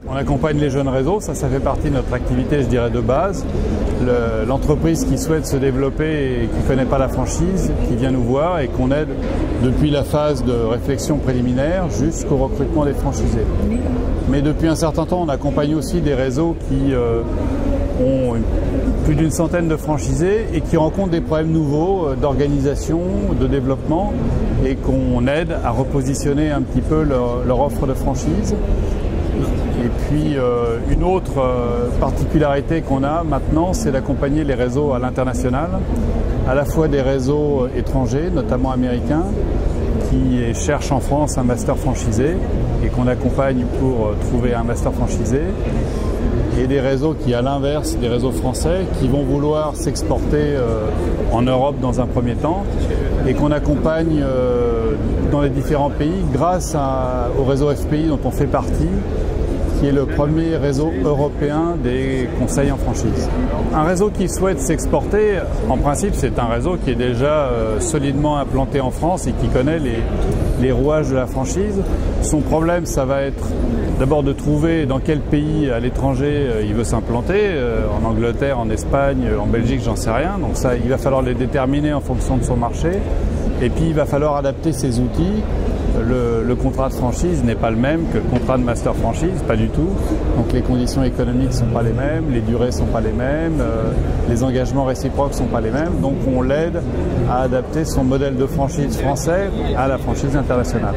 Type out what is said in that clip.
On accompagne les jeunes réseaux, ça fait partie de notre activité, je dirais, de base. L'entreprise qui souhaite se développer et qui ne connaît pas la franchise, qui vient nous voir et qu'on aide depuis la phase de réflexion préliminaire jusqu'au recrutement des franchisés. Mais depuis un certain temps, on accompagne aussi des réseaux qui ont plus d'une centaine de franchisés et qui rencontrent des problèmes nouveaux d'organisation, de développement et qu'on aide à repositionner un petit peu leur offre de franchise. Et puis une autre particularité qu'on a maintenant, c'est d'accompagner les réseaux à l'international, à la fois des réseaux étrangers, notamment américains, qui cherchent en France un master franchisé et qu'on accompagne pour trouver un master franchisé, et des réseaux qui, à l'inverse des réseaux français, qui vont vouloir s'exporter en Europe dans un premier temps et qu'on accompagne dans les différents pays grâce au réseau FPI dont on fait partie, qui est le premier réseau européen des conseils en franchise. Un réseau qui souhaite s'exporter, en principe, c'est un réseau qui est déjà solidement implanté en France et qui connaît les rouages de la franchise. Son problème, ça va être d'abord de trouver dans quel pays à l'étranger il veut s'implanter, en Angleterre, en Espagne, en Belgique, j'en sais rien. Donc ça, il va falloir les déterminer en fonction de son marché. Et puis, il va falloir adapter ses outils. Le contrat de franchise n'est pas le même que le contrat de master franchise, pas du tout. Donc les conditions économiques ne sont pas les mêmes, les durées ne sont pas les mêmes, les engagements réciproques ne sont pas les mêmes. Donc on l'aide à adapter son modèle de franchise français à la franchise internationale.